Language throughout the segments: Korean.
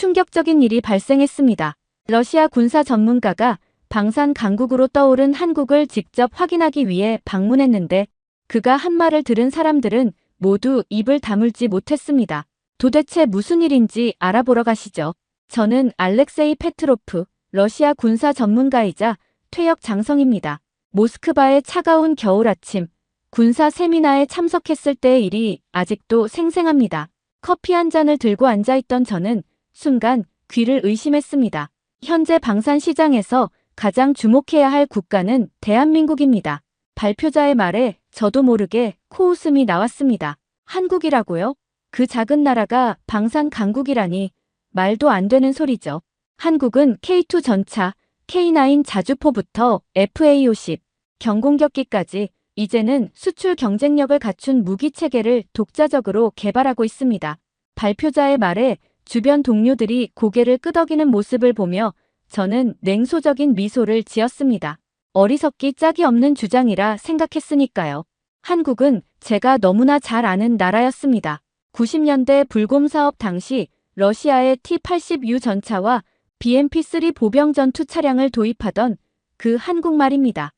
충격적인 일이 발생했습니다. 러시아 군사 전문가가 방산 강국으로 떠오른 한국을 직접 확인하기 위해 방문했는데 그가 한 말을 들은 사람들은 모두 입을 다물지 못했습니다. 도대체 무슨 일인지 알아보러 가시죠. 저는 알렉세이 페트로프, 러시아 군사 전문가이자 퇴역 장성입니다. 모스크바의 차가운 겨울 아침, 군사 세미나에 참석했을 때의 일이 아직도 생생합니다. 커피 한 잔을 들고 앉아있던 저는 순간 귀를 의심했습니다. 현재 방산 시장에서 가장 주목해야 할 국가는 대한민국입니다. 발표자의 말에 저도 모르게 코웃음이 나왔습니다. 한국이라고요? 그 작은 나라가 방산 강국이라니 말도 안 되는 소리죠. 한국은 K2 전차, K9 자주포부터 FA-50, 경공격기까지 이제는 수출 경쟁력을 갖춘 무기체계를 독자적으로 개발하고 있습니다. 발표자의 말에 주변 동료들이 고개를 끄덕이는 모습을 보며 저는 냉소적인 미소를 지었습니다. 어리석기 짝이 없는 주장이라 생각했으니까요. 한국은 제가 너무나 잘 아는 나라였습니다. 90년대 불곰 사업 당시 러시아의 T-80U 전차와 BMP-3 보병 전투 차량을 도입하던 그 한국 말입니다.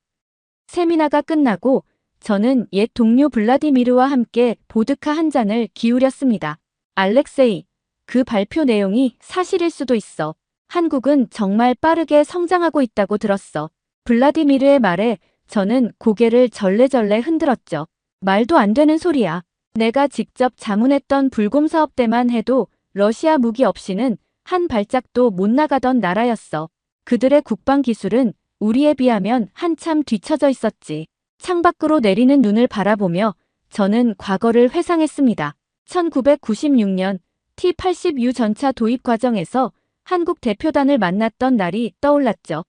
세미나가 끝나고 저는 옛 동료 블라디미르와 함께 보드카 한 잔을 기울였습니다. 알렉세이, 그 발표 내용이 사실일 수도 있어. 한국은 정말 빠르게 성장하고 있다고 들었어. 블라디미르의 말에 저는 고개를 절레절레 흔들었죠. 말도 안 되는 소리야. 내가 직접 자문했던 불곰 사업 때만 해도 러시아 무기 없이는 한 발짝도 못 나가던 나라였어. 그들의 국방 기술은 우리에 비하면 한참 뒤처져 있었지. 창밖으로 내리는 눈을 바라보며 저는 과거를 회상했습니다. 1996년 T-80U 전차 도입 과정에서 한국 대표단을 만났던 날이 떠올랐죠.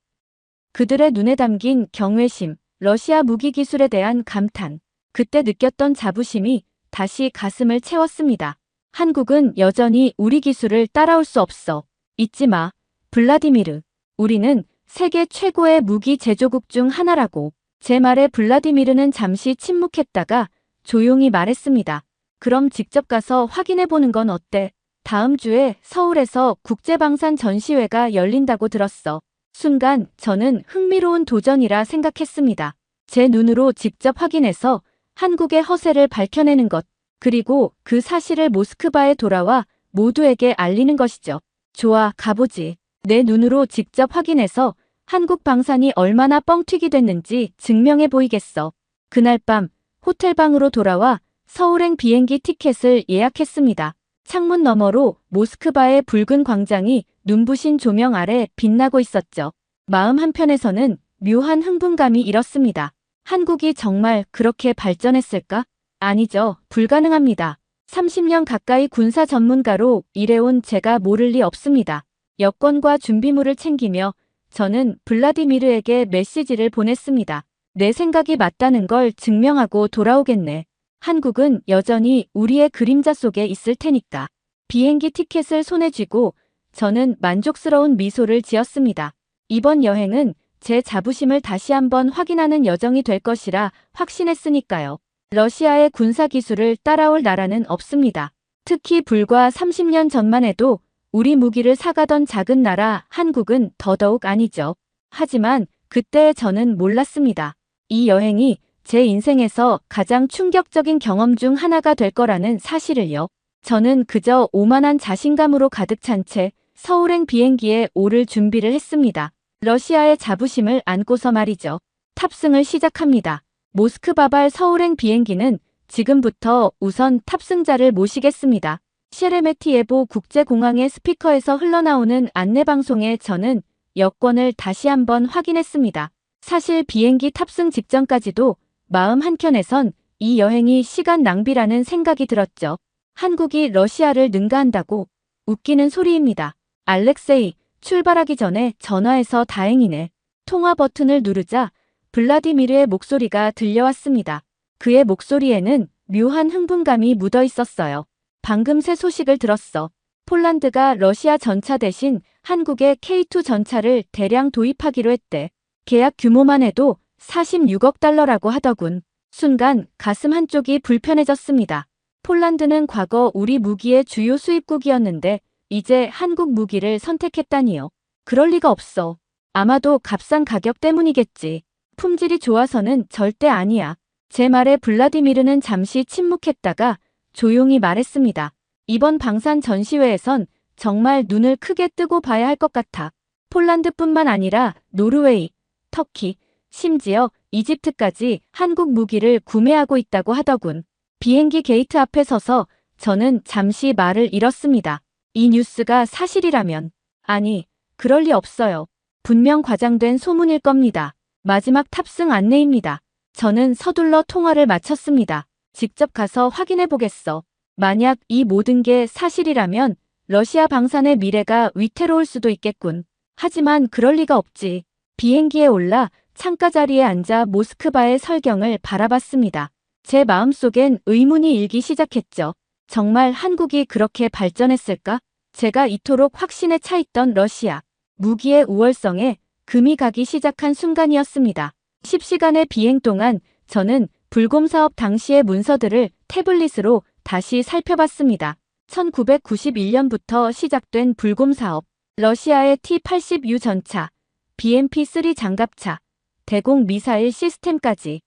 그들의 눈에 담긴 경외심, 러시아 무기 기술에 대한 감탄, 그때 느꼈던 자부심이 다시 가슴을 채웠습니다. 한국은 여전히 우리 기술을 따라올 수 없어. 잊지 마, 블라디미르. 우리는 세계 최고의 무기 제조국 중 하나라고. 제 말에 블라디미르는 잠시 침묵했다가 조용히 말했습니다. 그럼 직접 가서 확인해보는 건 어때? 다음 주에 서울에서 국제방산 전시회가 열린다고 들었어. 순간 저는 흥미로운 도전이라 생각했습니다. 제 눈으로 직접 확인해서 한국의 허세를 밝혀내는 것, 그리고 그 사실을 모스크바에 돌아와 모두에게 알리는 것이죠. 좋아, 가보지. 내 눈으로 직접 확인해서 한국 방산이 얼마나 뻥튀기 됐는지 증명해 보이겠어. 그날 밤 호텔방으로 돌아와 서울행 비행기 티켓을 예약했습니다. 창문 너머로 모스크바의 붉은 광장이 눈부신 조명 아래 빛나고 있었죠. 마음 한편에서는 묘한 흥분감이 일었습니다. 한국이 정말 그렇게 발전했을까? 아니죠. 불가능합니다. 30년 가까이 군사 전문가로 일해온 제가 모를 리 없습니다. 여권과 준비물을 챙기며 저는 블라디미르에게 메시지를 보냈습니다. 내 생각이 맞다는 걸 증명하고 돌아오겠네. 한국은 여전히 우리의 그림자 속에 있을 테니까. 비행기 티켓을 손에 쥐고 저는 만족스러운 미소를 지었습니다. 이번 여행은 제 자부심을 다시 한번 확인하는 여정이 될 것이라 확신했으니까요. 러시아의 군사 기술을 따라올 나라는 없습니다. 특히 불과 30년 전만 해도 우리 무기를 사가던 작은 나라 한국은 더더욱 아니죠. 하지만 그때 저는 몰랐습니다. 이 여행이 제 인생에서 가장 충격적인 경험 중 하나가 될 거라는 사실을요. 저는 그저 오만한 자신감으로 가득 찬 채 서울행 비행기에 오를 준비를 했습니다. 러시아의 자부심을 안고서 말이죠. 탑승을 시작합니다. 모스크바발 서울행 비행기는 지금부터 우선 탑승자를 모시겠습니다. 셰레메티예보 국제공항의 스피커에서 흘러나오는 안내방송에 저는 여권을 다시 한번 확인했습니다. 사실 비행기 탑승 직전까지도 마음 한켠에선 이 여행이 시간 낭비라는 생각이 들었죠. 한국이 러시아를 능가한다고? 웃기는 소리입니다. 알렉세이, 출발하기 전에 전화해서 다행이네. 통화 버튼을 누르자 블라디미르의 목소리가 들려왔습니다. 그의 목소리에는 묘한 흥분감이 묻어 있었어요. 방금 새 소식을 들었어. 폴란드가 러시아 전차 대신 한국의 K2 전차를 대량 도입하기로 했대. 계약 규모만 해도 46억 달러라고 하더군. 순간 가슴 한쪽이 불편해졌습니다. 폴란드는 과거 우리 무기의 주요 수입국이었는데 이제 한국 무기를 선택했다니요. 그럴 리가 없어. 아마도 값싼 가격 때문이겠지. 품질이 좋아서는 절대 아니야. 제 말에 블라디미르는 잠시 침묵했다가 조용히 말했습니다. 이번 방산 전시회에선 정말 눈을 크게 뜨고 봐야 할 것 같아. 폴란드뿐만 아니라 노르웨이, 터키, 심지어 이집트까지 한국 무기를 구매하고 있다고 하더군. 비행기 게이트 앞에 서서 저는 잠시 말을 잃었습니다. 이 뉴스가 사실이라면, 아니, 그럴 리 없어요. 분명 과장된 소문일 겁니다. 마지막 탑승 안내입니다. 저는 서둘러 통화를 마쳤습니다. 직접 가서 확인해 보겠어. 만약 이 모든 게 사실이라면 러시아 방산의 미래가 위태로울 수도 있겠군. 하지만 그럴 리가 없지. 비행기에 올라 창가 자리에 앉아 모스크바의 설경을 바라봤습니다. 제 마음속엔 의문이 일기 시작했죠. 정말 한국이 그렇게 발전했을까? 제가 이토록 확신에 차 있던 러시아. 무기의 우월성에 금이 가기 시작한 순간이었습니다. 10시간의 비행 동안 저는 불곰 사업 당시의 문서들을 태블릿으로 다시 살펴봤습니다. 1991년부터 시작된 불곰 사업, 러시아의 T-80U 전차, BMP-3 장갑차, 대공 미사일 시스템까지.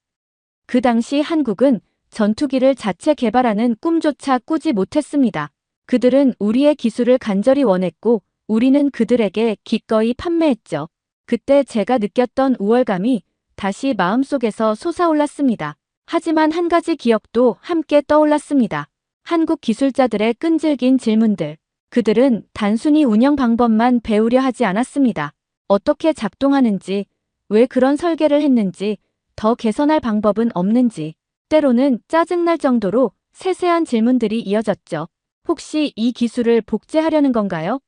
그 당시 한국은 전투기를 자체 개발하는 꿈조차 꾸지 못했습니다. 그들은 우리의 기술을 간절히 원했고 우리는 그들에게 기꺼이 판매했죠. 그때 제가 느꼈던 우월감이 다시 마음속에서 솟아올랐습니다. 하지만 한 가지 기억도 함께 떠올랐습니다. 한국 기술자들의 끈질긴 질문들. 그들은 단순히 운영 방법만 배우려 하지 않았습니다. 어떻게 작동하는지, 왜 그런 설계를 했는지, 더 개선할 방법은 없는지, 때로는 짜증날 정도로 세세한 질문들이 이어졌죠. 혹시 이 기술을 복제하려는 건가요?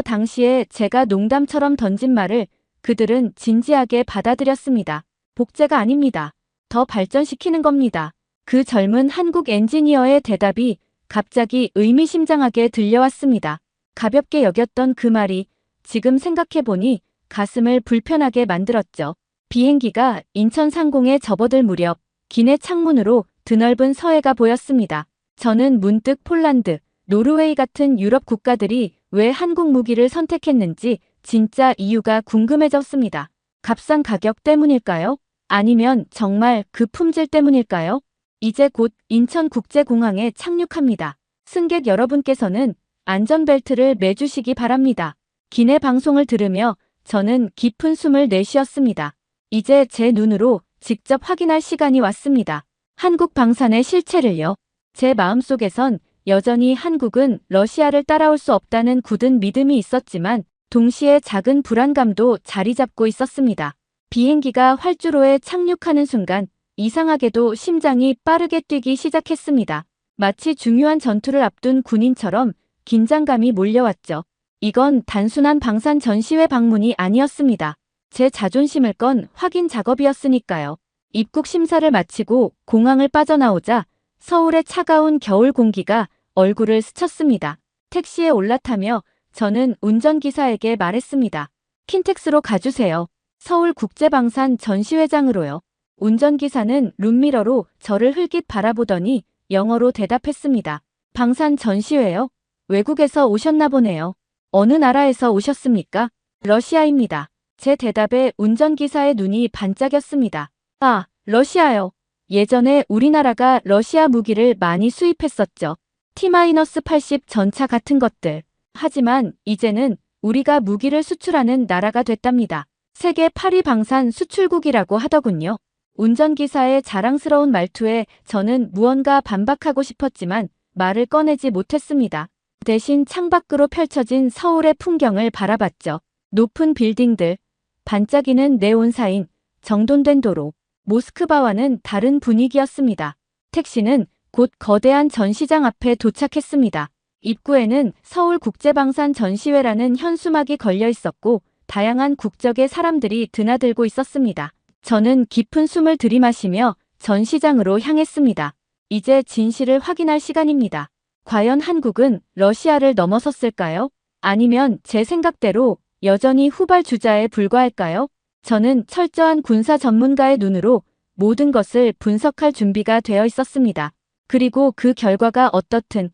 당시에 제가 농담처럼 던진 말을 그들은 진지하게 받아들였습니다. 복제가 아닙니다. 더 발전시키는 겁니다. 그 젊은 한국 엔지니어의 대답이 갑자기 의미심장하게 들려왔습니다. 가볍게 여겼던 그 말이 지금 생각해보니 가슴을 불편하게 만들었죠. 비행기가 인천 상공에 접어들 무렵 기내 창문으로 드넓은 서해가 보였습니다. 저는 문득 폴란드, 노르웨이 같은 유럽 국가들이 왜 한국 무기를 선택했는지 진짜 이유가 궁금해졌습니다. 값싼 가격 때문일까요? 아니면 정말 그 품질 때문일까요? 이제 곧 인천국제공항에 착륙합니다. 승객 여러분께서는 안전벨트를 매주시기 바랍니다. 기내 방송을 들으며 저는 깊은 숨을 내쉬었습니다. 이제 제 눈으로 직접 확인할 시간이 왔습니다. 한국 방산의 실체를요. 제 마음속에선 여전히 한국은 러시아를 따라올 수 없다는 굳은 믿음이 있었지만 동시에 작은 불안감도 자리 잡고 있었습니다. 비행기가 활주로에 착륙하는 순간 이상하게도 심장이 빠르게 뛰기 시작했습니다. 마치 중요한 전투를 앞둔 군인처럼 긴장감이 몰려왔죠. 이건 단순한 방산 전시회 방문이 아니었습니다. 제 자존심을 건 확인 작업이었으니까요. 입국 심사를 마치고 공항을 빠져나오자 서울의 차가운 겨울 공기가 얼굴을 스쳤습니다. 택시에 올라타며 저는 운전기사에게 말했습니다. 킨텍스로 가주세요. 서울국제방산 전시회장으로요. 운전기사는 룸미러로 저를 흘깃 바라보더니 영어로 대답했습니다. 방산 전시회요? 외국에서 오셨나 보네요. 어느 나라에서 오셨습니까? 러시아입니다. 제 대답에 운전기사의 눈이 반짝였습니다. 아, 러시아요. 예전에 우리나라가 러시아 무기를 많이 수입했었죠. T-80 전차 같은 것들. 하지만 이제는 우리가 무기를 수출하는 나라가 됐답니다. 세계 8위 방산 수출국이라고 하더군요. 운전기사의 자랑스러운 말투에 저는 무언가 반박하고 싶었지만 말을 꺼내지 못했습니다. 대신 창밖으로 펼쳐진 서울의 풍경을 바라봤죠. 높은 빌딩들, 반짝이는 네온사인, 정돈된 도로. 모스크바와는 다른 분위기였습니다. 택시는 곧 거대한 전시장 앞에 도착했습니다. 입구에는 서울국제방산 전시회라는 현수막이 걸려 있었고 다양한 국적의 사람들이 드나들고 있었습니다. 저는 깊은 숨을 들이마시며 전시장으로 향했습니다. 이제 진실을 확인할 시간입니다. 과연 한국은 러시아를 넘어섰을까요? 아니면 제 생각대로 여전히 후발주자에 불과할까요? 저는 철저한 군사 전문가의 눈으로 모든 것을 분석할 준비가 되어 있었습니다. 그리고 그 결과가 어떻든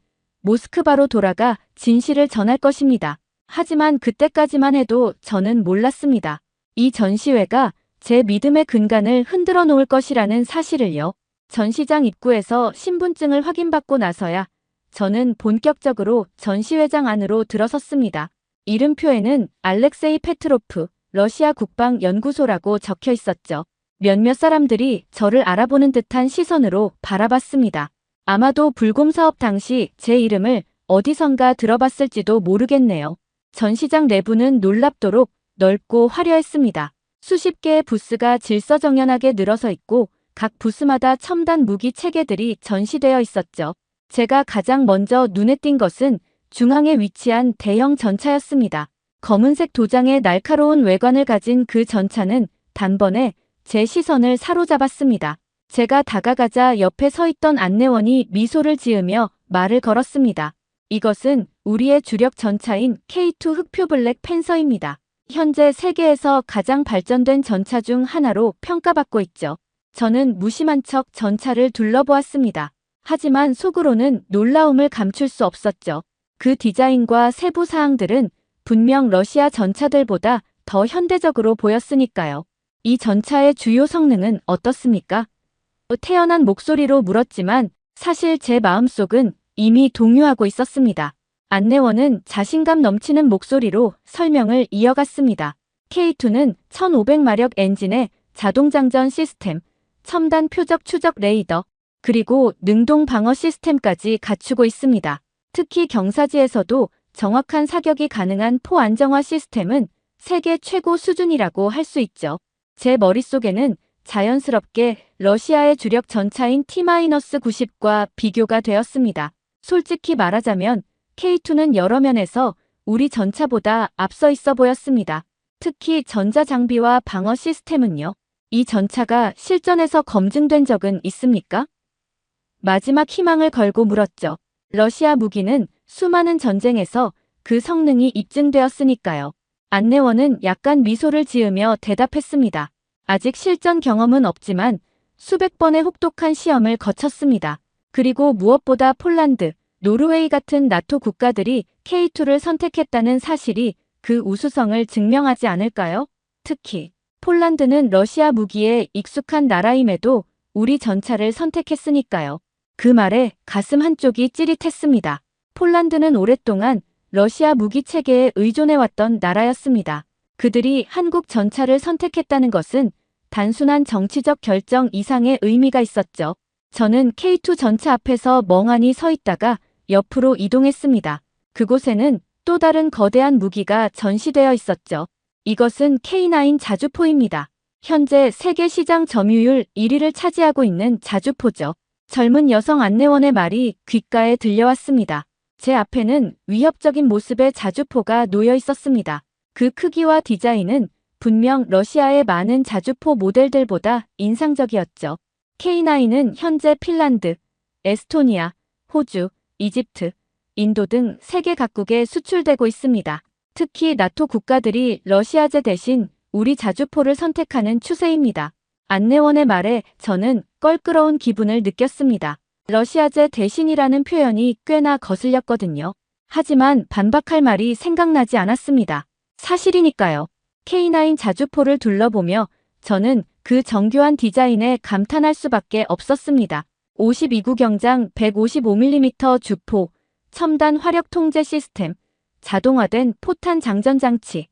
모스크바로 돌아가 진실을 전할 것입니다. 하지만 그때까지만 해도 저는 몰랐습니다. 이 전시회가 제 믿음의 근간을 흔들어 놓을 것이라는 사실을요. 전시장 입구에서 신분증을 확인받고 나서야 저는 본격적으로 전시회장 안으로 들어섰습니다. 이름표에는 알렉세이 페트로프 러시아 국방연구소라고 적혀 있었죠. 몇몇 사람들이 저를 알아보는 듯한 시선으로 바라봤습니다. 아마도 불곰 사업 당시 제 이름을 어디선가 들어봤을지도 모르겠네요. 전시장 내부는 놀랍도록 넓고 화려했습니다. 수십 개의 부스가 질서정연하게 늘어서 있고 각 부스마다 첨단 무기 체계들이 전시되어 있었죠. 제가 가장 먼저 눈에 띈 것은 중앙에 위치한 대형 전차였습니다. 검은색 도장의 날카로운 외관을 가진 그 전차는 단번에 제 시선을 사로잡았습니다. 제가 다가가자 옆에 서 있던 안내원이 미소를 지으며 말을 걸었습니다. 이것은 우리의 주력 전차인 K2 흑표 블랙 팬서입니다. 현재 세계에서 가장 발전된 전차 중 하나로 평가받고 있죠. 저는 무심한 척 전차를 둘러보았습니다. 하지만 속으로는 놀라움을 감출 수 없었죠. 그 디자인과 세부 사항들은 분명 러시아 전차들보다 더 현대적으로 보였으니까요. 이 전차의 주요 성능은 어떻습니까? 태연한 목소리로 물었지만 사실 제 마음속은 이미 동요하고 있었습니다. 안내원은 자신감 넘치는 목소리로 설명을 이어갔습니다. K2는 1500마력 엔진의 자동장전 시스템, 첨단 표적 추적 레이더, 그리고 능동 방어 시스템까지 갖추고 있습니다. 특히 경사지에서도 정확한 사격이 가능한 포 안정화 시스템은 세계 최고 수준이라고 할 수 있죠. 제 머릿속에는 자연스럽게 러시아의 주력 전차인 T-90과 비교가 되었습니다. 솔직히 말하자면 K2는 여러 면에서 우리 전차보다 앞서 있어 보였습니다. 특히 전자장비와 방어 시스템은요. 이 전차가 실전에서 검증된 적은 있습니까? 마지막 희망을 걸고 물었죠. 러시아 무기는 수많은 전쟁에서 그 성능이 입증되었으니까요. 안내원은 약간 미소를 지으며 대답했습니다. 아직 실전 경험은 없지만 수백 번의 혹독한 시험을 거쳤습니다. 그리고 무엇보다 폴란드, 노르웨이 같은 나토 국가들이 K2를 선택했다는 사실이 그 우수성을 증명하지 않을까요? 특히 폴란드는 러시아 무기에 익숙한 나라임에도 우리 전차를 선택했으니까요. 그 말에 가슴 한쪽이 찌릿했습니다. 폴란드는 오랫동안 러시아 무기 체계에 의존해왔던 나라였습니다. 그들이 한국 전차를 선택했다는 것은 단순한 정치적 결정 이상의 의미가 있었죠. 저는 K2 전차 앞에서 멍하니 서 있다가 옆으로 이동했습니다. 그곳에는 또 다른 거대한 무기가 전시되어 있었죠. 이것은 K9 자주포입니다. 현재 세계 시장 점유율 1위를 차지하고 있는 자주포죠. 젊은 여성 안내원의 말이 귓가에 들려왔습니다. 제 앞에는 위협적인 모습의 자주포가 놓여 있었습니다. 그 크기와 디자인은 분명 러시아의 많은 자주포 모델들보다 인상적이었죠. K9은 현재 핀란드, 에스토니아, 호주, 이집트, 인도 등 세계 각국에 수출되고 있습니다. 특히 나토 국가들이 러시아제 대신 우리 자주포를 선택하는 추세입니다. 안내원의 말에 저는 껄끄러운 기분을 느꼈습니다. 러시아제 대신이라는 표현이 꽤나 거슬렸거든요. 하지만 반박할 말이 생각나지 않았습니다. 사실이니까요. K9 자주포를 둘러보며 저는 그 정교한 디자인에 감탄할 수밖에 없었습니다. 52구 경장 155mm 주포, 첨단 화력 통제 시스템, 자동화된 포탄 장전 장치.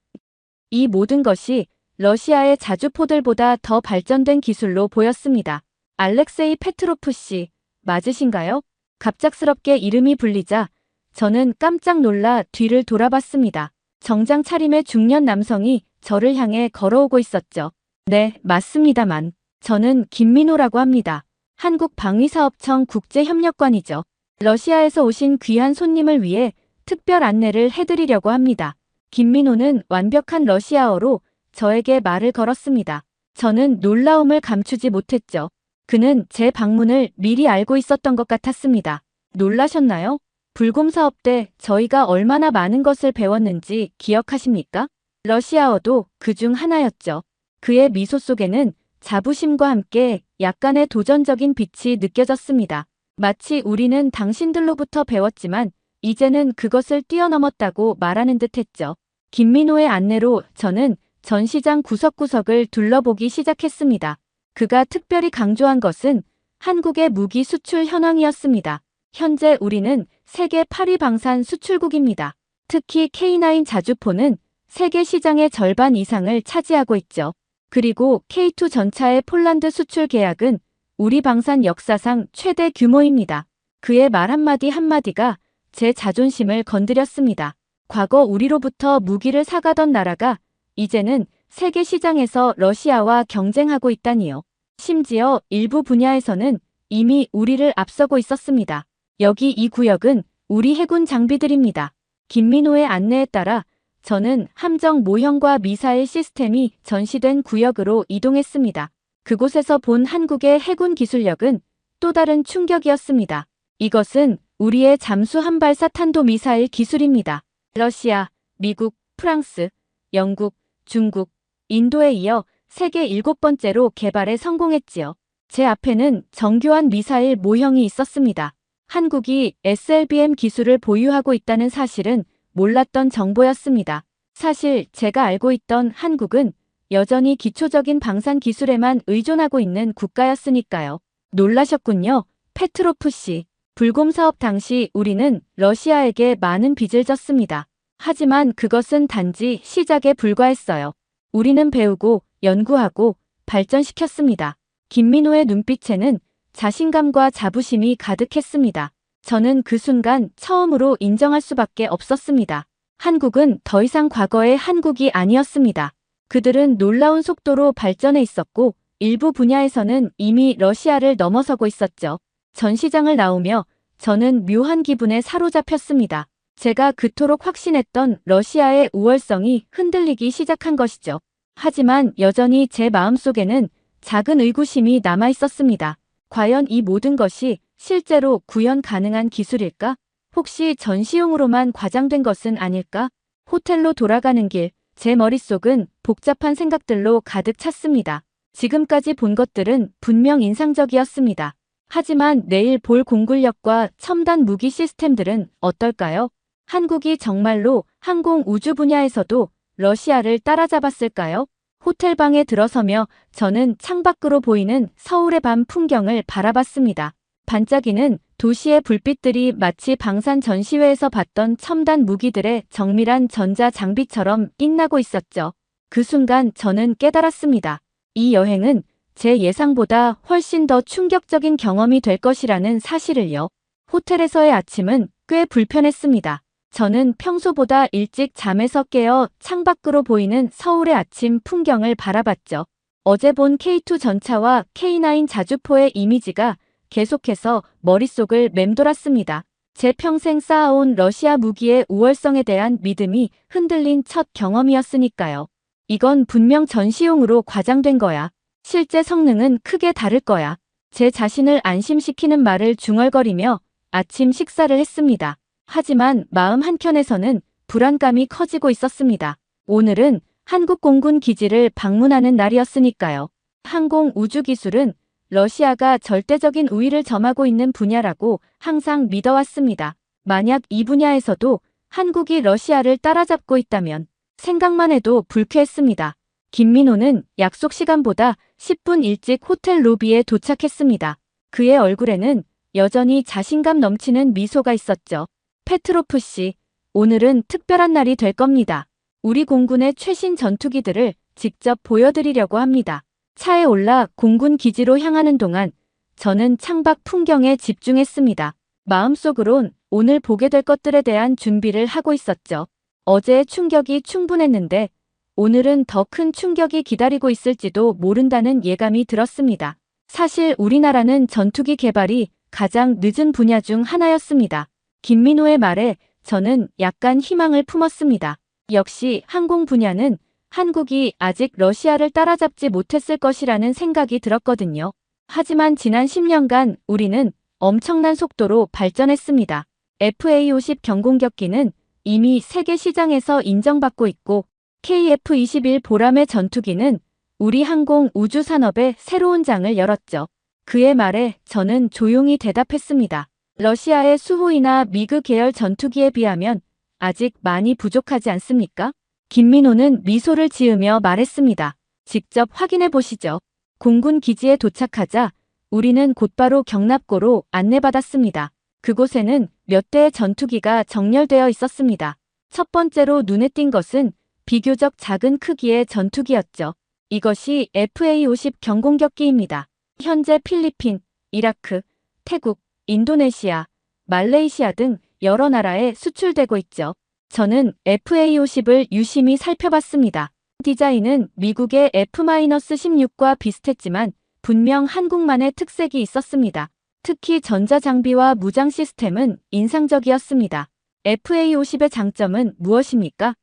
이 모든 것이 러시아의 자주포들보다 더 발전된 기술로 보였습니다. 알렉세이 페트로프 씨, 맞으신가요? 갑작스럽게 이름이 불리자 저는 깜짝 놀라 뒤를 돌아봤습니다. 정장 차림의 중년 남성이 저를 향해 걸어오고 있었죠. 네, 맞습니다만. 저는 김민호라고 합니다. 한국방위사업청 국제협력관이죠. 러시아에서 오신 귀한 손님을 위해 특별 안내를 해드리려고 합니다. 김민호는 완벽한 러시아어로 저에게 말을 걸었습니다. 저는 놀라움을 감추지 못했죠. 그는 제 방문을 미리 알고 있었던 것 같았습니다. 놀라셨나요? 불곰 사업 때 저희가 얼마나 많은 것을 배웠는지 기억하십니까? 러시아어도 그중 하나였죠. 그의 미소 속에는 자부심과 함께 약간의 도전적인 빛이 느껴졌습니다. 마치 우리는 당신들로부터 배웠지만 이제는 그것을 뛰어넘었다고 말하는 듯 했죠. 김민호의 안내로 저는 전시장 구석구석을 둘러보기 시작했습니다. 그가 특별히 강조한 것은 한국의 무기 수출 현황이었습니다. 현재 우리는 세계 8위 방산 수출국입니다. 특히 K9 자주포는 세계 시장의 절반 이상을 차지하고 있죠. 그리고 K2 전차의 폴란드 수출 계약은 우리 방산 역사상 최대 규모입니다. 그의 말 한마디 한마디가 제 자존심을 건드렸습니다. 과거 우리로부터 무기를 사가던 나라가 이제는 세계 시장에서 러시아와 경쟁하고 있다니요. 심지어 일부 분야에서는 이미 우리를 앞서고 있었습니다. 여기 이 구역은 우리 해군 장비들입니다. 김민호의 안내에 따라 저는 함정 모형과 미사일 시스템이 전시된 구역으로 이동했습니다. 그곳에서 본 한국의 해군 기술력은 또 다른 충격이었습니다. 이것은 우리의 잠수 한발사 탄도미사일 기술입니다. 러시아, 미국, 프랑스, 영국, 중국, 인도에 이어 세계 7번째로 개발에 성공했지요. 제 앞에는 정교한 미사일 모형이 있었습니다. 한국이 SLBM 기술을 보유하고 있다는 사실은 몰랐던 정보였습니다. 사실 제가 알고 있던 한국은 여전히 기초적인 방산 기술에만 의존하고 있는 국가였으니까요. 놀라셨군요. 페트로프 씨. 불곰 사업 당시 우리는 러시아에게 많은 빚을 졌습니다. 하지만 그것은 단지 시작에 불과했어요. 우리는 배우고 연구하고 발전시켰습니다. 김민호의 눈빛에는 자신감과 자부심이 가득했습니다. 저는 그 순간 처음으로 인정할 수밖에 없었습니다. 한국은 더 이상 과거의 한국이 아니었습니다. 그들은 놀라운 속도로 발전해 있었고 일부 분야에서는 이미 러시아를 넘어서고 있었죠. 전시장을 나오며 저는 묘한 기분에 사로잡혔습니다. 제가 그토록 확신했던 러시아의 우월성이 흔들리기 시작한 것이죠. 하지만 여전히 제 마음속에는 작은 의구심이 남아 있었습니다. 과연 이 모든 것이 실제로 구현 가능한 기술일까? 혹시 전시용으로만 과장된 것은 아닐까? 호텔로 돌아가는 길, 제 머릿속은 복잡한 생각들로 가득 찼습니다. 지금까지 본 것들은 분명 인상적이었습니다. 하지만 내일 볼 공군력과 첨단 무기 시스템들은 어떨까요? 한국이 정말로 항공 우주 분야에서도 러시아를 따라잡았을까요? 호텔방에 들어서며 저는 창밖으로 보이는 서울의 밤 풍경을 바라봤습니다. 반짝이는 도시의 불빛들이 마치 방산 전시회에서 봤던 첨단 무기들의 정밀한 전자 장비처럼 빛나고 있었죠. 그 순간 저는 깨달았습니다. 이 여행은 제 예상보다 훨씬 더 충격적인 경험이 될 것이라는 사실을요. 호텔에서의 아침은 꽤 불편했습니다. 저는 평소보다 일찍 잠에서 깨어 창밖으로 보이는 서울의 아침 풍경을 바라봤죠. 어제 본 K2 전차와 K9 자주포의 이미지가 계속해서 머릿속을 맴돌았습니다. 제 평생 쌓아온 러시아 무기의 우월성에 대한 믿음이 흔들린 첫 경험이었으니까요. 이건 분명 전시용으로 과장된 거야. 실제 성능은 크게 다를 거야. 제 자신을 안심시키는 말을 중얼거리며 아침 식사를 했습니다. 하지만 마음 한켠에서는 불안감이 커지고 있었습니다. 오늘은 한국 공군 기지를 방문하는 날이었으니까요. 항공 우주 기술은 러시아가 절대적인 우위를 점하고 있는 분야라고 항상 믿어왔습니다. 만약 이 분야에서도 한국이 러시아를 따라잡고 있다면 생각만 해도 불쾌했습니다. 김민호는 약속 시간보다 10분 일찍 호텔 로비에 도착했습니다. 그의 얼굴에는 여전히 자신감 넘치는 미소가 있었죠. 페트로프 씨, 오늘은 특별한 날이 될 겁니다. 우리 공군의 최신 전투기들을 직접 보여드리려고 합니다. 차에 올라 공군 기지로 향하는 동안 저는 창밖 풍경에 집중했습니다. 마음속으론 오늘 보게 될 것들에 대한 준비를 하고 있었죠. 어제의 충격이 충분했는데 오늘은 더 큰 충격이 기다리고 있을지도 모른다는 예감이 들었습니다. 사실 우리나라는 전투기 개발이 가장 늦은 분야 중 하나였습니다. 김민호의 말에 저는 약간 희망을 품었습니다. 역시 항공 분야는 한국이 아직 러시아를 따라잡지 못했을 것이라는 생각이 들었거든요. 하지만 지난 10년간 우리는 엄청난 속도로 발전했습니다. FA-50 경공격기는 이미 세계 시장에서 인정받고 있고 KF-21 보람의 전투기는 우리 항공 우주 산업의 새로운 장을 열었죠. 그의 말에 저는 조용히 대답했습니다. 러시아의 수호이나 미그 계열 전투기에 비하면 아직 많이 부족하지 않습니까? 김민호는 미소를 지으며 말했습니다. 직접 확인해 보시죠. 공군 기지에 도착하자 우리는 곧바로 경납고로 안내받았습니다. 그곳에는 몇 대의 전투기가 정렬되어 있었습니다. 첫 번째로 눈에 띈 것은 비교적 작은 크기의 전투기였죠. 이것이 FA-50 경공격기입니다. 현재 필리핀, 이라크, 태국, 인도네시아, 말레이시아 등 여러 나라에 수출되고 있죠. 저는 FA-50을 유심히 살펴봤습니다. 디자인은 미국의 F-16과 비슷했지만 분명 한국만의 특색이 있었습니다. 특히 전자장비와 무장 시스템은 인상적이었습니다. FA-50의 장점은 무엇입니까?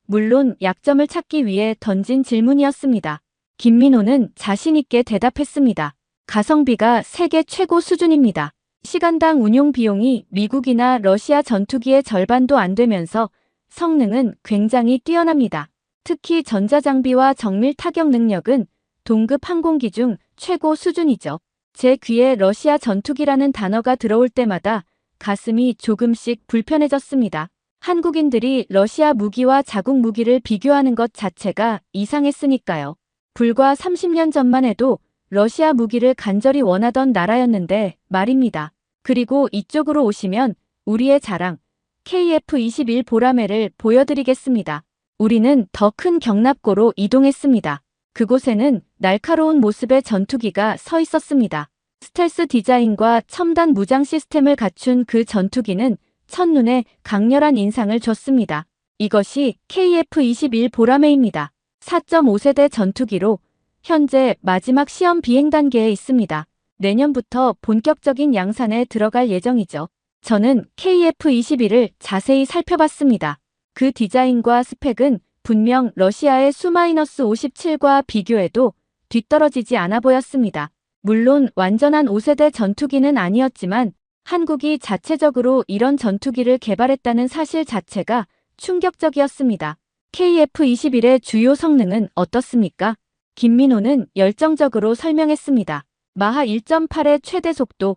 물론 약점을 찾기 위해 던진 질문이었습니다. 김민호는 자신있게 대답했습니다. 가성비가 세계 최고 수준입니다. 시간당 운용 비용이 미국이나 러시아 전투기의 절반도 안 되면서 성능은 굉장히 뛰어납니다. 특히 전자장비와 정밀 타격 능력은 동급 항공기 중 최고 수준이죠. 제 귀에 러시아 전투기라는 단어가 들어올 때마다 가슴이 조금씩 불편해졌습니다. 한국인들이 러시아 무기와 자국 무기를 비교하는 것 자체가 이상했으니까요. 불과 30년 전만 해도 러시아 무기를 간절히 원하던 나라였는데 말입니다. 그리고 이쪽으로 오시면 우리의 자랑, KF-21 보라매를 보여드리겠습니다. 우리는 더 큰 경납고로 이동했습니다. 그곳에는 날카로운 모습의 전투기가 서 있었습니다. 스텔스 디자인과 첨단 무장 시스템을 갖춘 그 전투기는 첫눈에 강렬한 인상을 줬습니다. 이것이 KF-21 보라매입니다. 4.5세대 전투기로 현재 마지막 시험 비행 단계에 있습니다. 내년부터 본격적인 양산에 들어갈 예정이죠. 저는 KF-21을 자세히 살펴봤습니다. 그 디자인과 스펙은 분명 러시아의 Su-57과 비교해도 뒤떨어지지 않아 보였습니다. 물론 완전한 5세대 전투기는 아니었지만 한국이 자체적으로 이런 전투기를 개발했다는 사실 자체가 충격적이었습니다. KF-21의 주요 성능은 어떻습니까? 김민호는 열정적으로 설명했습니다. 마하 1.8의 최대 속도,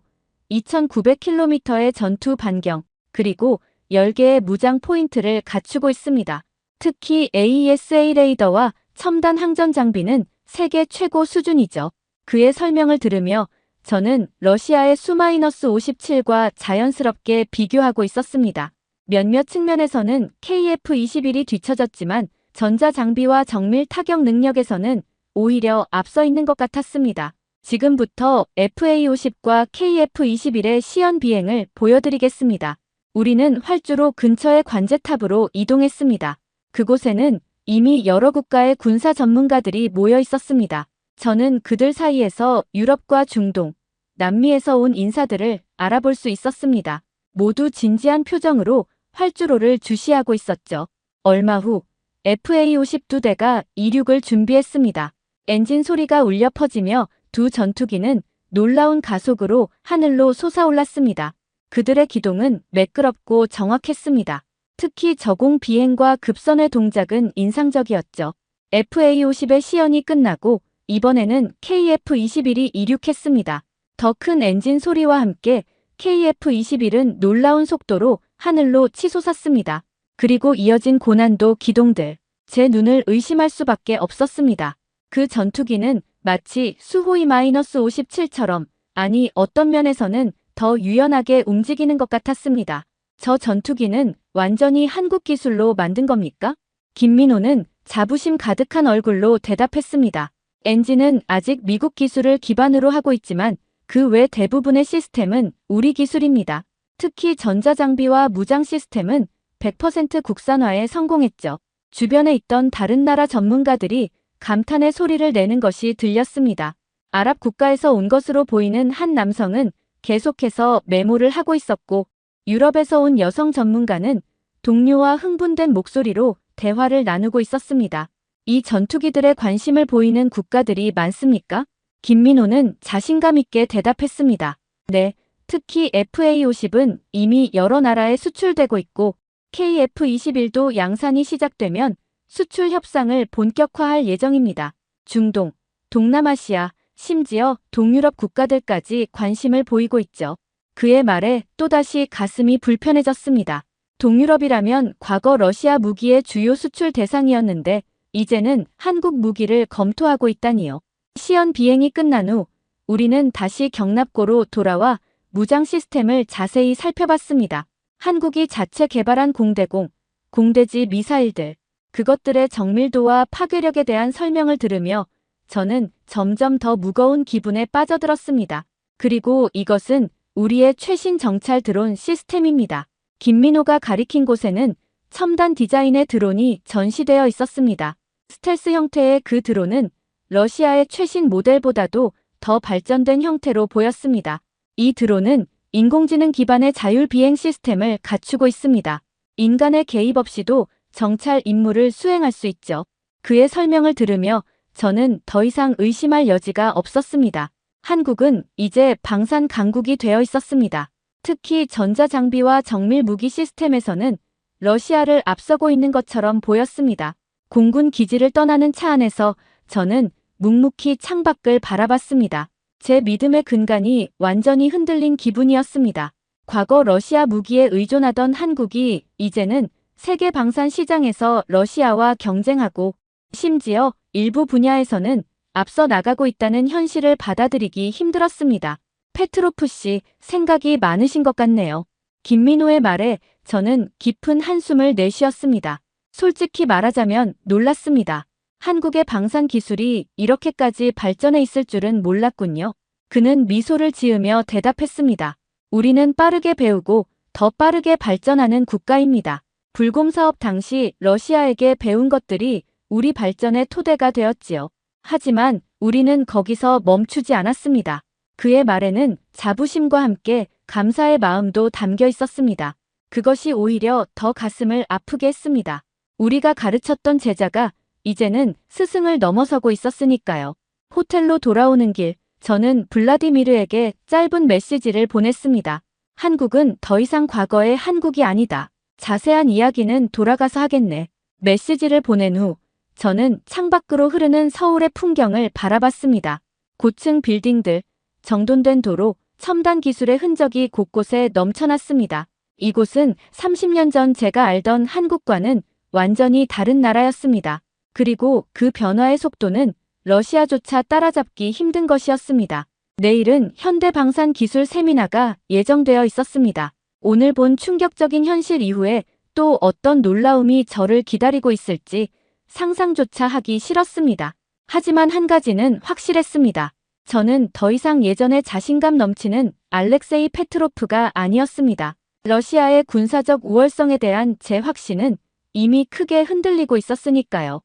2,900km의 전투 반경, 그리고 10개의 무장 포인트를 갖추고 있습니다. 특히 AESA 레이더와 첨단 항전 장비는 세계 최고 수준이죠. 그의 설명을 들으며 저는 러시아의 Su-57과 자연스럽게 비교하고 있었습니다. 몇몇 측면에서는 KF-21이 뒤처졌지만 전자장비와 정밀 타격 능력에서는 오히려 앞서 있는 것 같았습니다. 지금부터 FA-50과 KF-21의 시연 비행을 보여드리겠습니다. 우리는 활주로 근처의 관제탑으로 이동했습니다. 그곳에는 이미 여러 국가의 군사 전문가들이 모여 있었습니다. 저는 그들 사이에서 유럽과 중동, 남미에서 온 인사들을 알아볼 수 있었습니다. 모두 진지한 표정으로 활주로를 주시하고 있었죠. 얼마 후 FA-50 2대가 이륙을 준비했습니다. 엔진 소리가 울려 퍼지며 두 전투기는 놀라운 가속으로 하늘로 솟아올랐습니다. 그들의 기동은 매끄럽고 정확했습니다. 특히 저공 비행과 급선회 동작은 인상적이었죠. FA-50의 시연이 끝나고 이번에는 KF-21이 이륙했습니다. 더 큰 엔진 소리와 함께 KF-21은 놀라운 속도로 하늘로 치솟았습니다. 그리고 이어진 고난도 기동들. 제 눈을 의심할 수밖에 없었습니다. 그 전투기는 마치 수호이-57처럼, 아니 어떤 면에서는 더 유연하게 움직이는 것 같았습니다. 저 전투기는 완전히 한국 기술로 만든 겁니까? 김민호는 자부심 가득한 얼굴로 대답했습니다. 엔진은 아직 미국 기술을 기반으로 하고 있지만 그 외 대부분의 시스템은 우리 기술입니다. 특히 전자장비와 무장 시스템은 100% 국산화에 성공했죠. 주변에 있던 다른 나라 전문가들이 감탄의 소리를 내는 것이 들렸습니다. 아랍 국가에서 온 것으로 보이는 한 남성은 계속해서 메모를 하고 있었고, 유럽에서 온 여성 전문가는 동료와 흥분된 목소리로 대화를 나누고 있었습니다. 이 전투기들의 관심을 보이는 국가들이 많습니까? 김민호는 자신감 있게 대답했습니다. 네, 특히 FA-50은 이미 여러 나라에 수출되고 있고 KF-21도 양산이 시작되면 수출 협상을 본격화할 예정입니다. 중동, 동남아시아, 심지어 동유럽 국가들까지 관심을 보이고 있죠. 그의 말에 또다시 가슴이 불편해졌습니다. 동유럽이라면 과거 러시아 무기의 주요 수출 대상이었는데 이제는 한국 무기를 검토하고 있다니요. 시연 비행이 끝난 후 우리는 다시 경납고로 돌아와 무장 시스템을 자세히 살펴봤습니다. 한국이 자체 개발한 공대공, 공대지 미사일들, 그것들의 정밀도와 파괴력에 대한 설명을 들으며 저는 점점 더 무거운 기분에 빠져들었습니다. 그리고 이것은 우리의 최신 정찰 드론 시스템입니다. 김민호가 가리킨 곳에는 첨단 디자인의 드론이 전시되어 있었습니다. 스텔스 형태의 그 드론은 러시아의 최신 모델보다도 더 발전된 형태로 보였습니다. 이 드론은 인공지능 기반의 자율 비행 시스템을 갖추고 있습니다. 인간의 개입 없이도 정찰 임무를 수행할 수 있죠. 그의 설명을 들으며 저는 더 이상 의심할 여지가 없었습니다. 한국은 이제 방산 강국이 되어 있었습니다. 특히 전자장비와 정밀 무기 시스템에서는 러시아를 앞서고 있는 것처럼 보였습니다. 공군 기지를 떠나는 차 안에서 저는 묵묵히 창밖을 바라봤습니다. 제 믿음의 근간이 완전히 흔들린 기분이었습니다. 과거 러시아 무기에 의존하던 한국이 이제는 세계 방산 시장에서 러시아와 경쟁하고 심지어 일부 분야에서는 앞서 나가고 있다는 현실을 받아들이기 힘들었습니다. 페트로프 씨, 생각이 많으신 것 같네요. 김민호의 말에 저는 깊은 한숨을 내쉬었습니다. 솔직히 말하자면 놀랐습니다. 한국의 방산 기술이 이렇게까지 발전해 있을 줄은 몰랐군요. 그는 미소를 지으며 대답했습니다. 우리는 빠르게 배우고 더 빠르게 발전하는 국가입니다. 불곰 사업 당시 러시아에게 배운 것들이 우리 발전의 토대가 되었지요. 하지만 우리는 거기서 멈추지 않았습니다. 그의 말에는 자부심과 함께 감사의 마음도 담겨 있었습니다. 그것이 오히려 더 가슴을 아프게 했습니다. 우리가 가르쳤던 제자가 이제는 스승을 넘어서고 있었으니까요. 호텔로 돌아오는 길, 저는 블라디미르에게 짧은 메시지를 보냈습니다. 한국은 더 이상 과거의 한국이 아니다. 자세한 이야기는 돌아가서 하겠네. 메시지를 보낸 후 저는 창밖으로 흐르는 서울의 풍경을 바라봤습니다. 고층 빌딩들, 정돈된 도로, 첨단 기술의 흔적이 곳곳에 넘쳐났습니다. 이곳은 30년 전 제가 알던 한국과는 완전히 다른 나라였습니다. 그리고 그 변화의 속도는 러시아조차 따라잡기 힘든 것이었습니다. 내일은 현대방산 기술 세미나가 예정되어 있었습니다. 오늘 본 충격적인 현실 이후에 또 어떤 놀라움이 저를 기다리고 있을지 상상조차 하기 싫었습니다. 하지만 한 가지는 확실했습니다. 저는 더 이상 예전의 자신감 넘치는 알렉세이 페트로프가 아니었습니다. 러시아의 군사적 우월성에 대한 제 확신은 이미 크게 흔들리고 있었으니까요.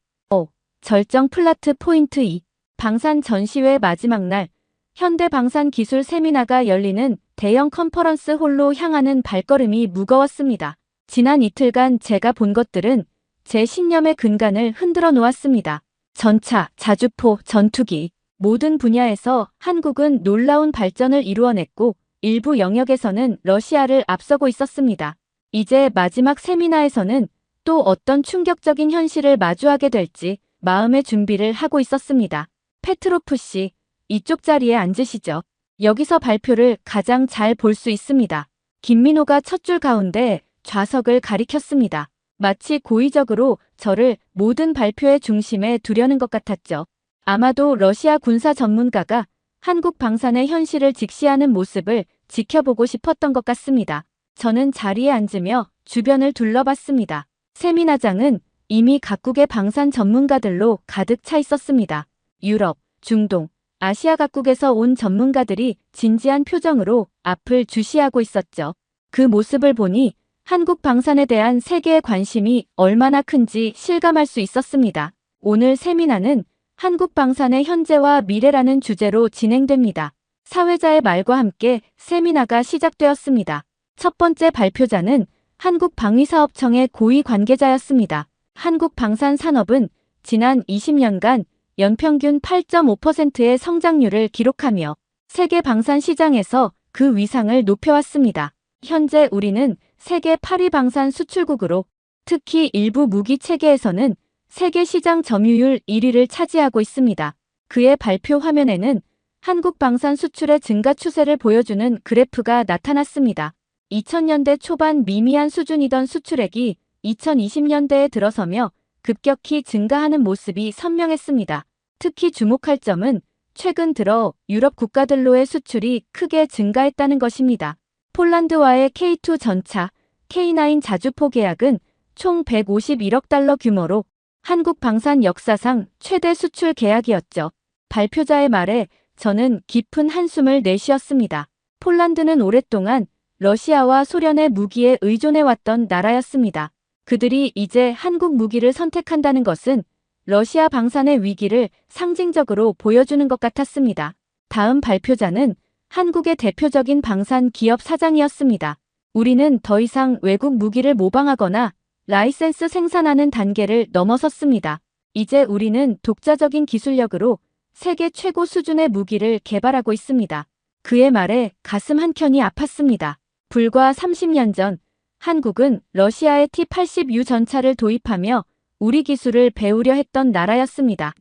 절정 플라트 포인트 2. 방산 전시회 마지막 날, 현대방산 기술 세미나가 열리는 대형 컨퍼런스 홀로 향하는 발걸음이 무거웠습니다. 지난 이틀간 제가 본 것들은 제 신념의 근간을 흔들어 놓았습니다. 전차, 자주포, 전투기, 모든 분야에서 한국은 놀라운 발전을 이루어냈고 일부 영역에서는 러시아를 앞서고 있었습니다. 이제 마지막 세미나에서는 또 어떤 충격적인 현실을 마주하게 될지 마음의 준비를 하고 있었습니다. 페트로프 씨, 이쪽 자리에 앉으시죠. 여기서 발표를 가장 잘 볼 수 있습니다. 김민호가 첫 줄 가운데 좌석을 가리켰습니다. 마치 고의적으로 저를 모든 발표의 중심에 두려는 것 같았죠. 아마도 러시아 군사 전문가가 한국 방산의 현실을 직시하는 모습을 지켜보고 싶었던 것 같습니다. 저는 자리에 앉으며 주변을 둘러봤습니다. 세미나장은 이미 각국의 방산 전문가들로 가득 차 있었습니다. 유럽, 중동, 아시아 각국에서 온 전문가들이 진지한 표정으로 앞을 주시하고 있었죠. 그 모습을 보니 한국 방산에 대한 세계의 관심이 얼마나 큰지 실감할 수 있었습니다. 오늘 세미나는 한국 방산의 현재와 미래라는 주제로 진행됩니다. 사회자의 말과 함께 세미나가 시작되었습니다. 첫 번째 발표자는 한국방위사업청의 고위 관계자였습니다. 한국방산산업은 지난 20년간 연평균 8.5%의 성장률을 기록하며 세계 방산 시장에서 그 위상을 높여왔습니다. 현재 우리는 세계 8위 방산 수출국으로 특히 일부 무기 체계에서는 세계 시장 점유율 1위를 차지하고 있습니다. 그의 발표 화면에는 한국 방산 수출의 증가 추세를 보여주는 그래프가 나타났습니다. 2000년대 초반 미미한 수준이던 수출액이 2020년대에 들어서며 급격히 증가하는 모습이 선명했습니다. 특히 주목할 점은 최근 들어 유럽 국가들로의 수출이 크게 증가했다는 것입니다. 폴란드와의 K2 전차, K9 자주포 계약은 총 151억 달러 규모로 한국 방산 역사상 최대 수출 계약이었죠. 발표자의 말에 저는 깊은 한숨을 내쉬었습니다. 폴란드는 오랫동안 러시아와 소련의 무기에 의존해왔던 나라였습니다. 그들이 이제 한국 무기를 선택한다는 것은 러시아 방산의 위기를 상징적으로 보여주는 것 같았습니다. 다음 발표자는 한국의 대표적인 방산 기업 사장이었습니다. 우리는 더 이상 외국 무기를 모방하거나 라이센스 생산하는 단계를 넘어섰습니다. 이제 우리는 독자적인 기술력으로 세계 최고 수준의 무기를 개발하고 있습니다. 그의 말에 가슴 한켠이 아팠습니다. 불과 30년 전 한국은 러시아의 T-80U 전차를 도입하며 우리 기술을 배우려 했던 나라였습니다.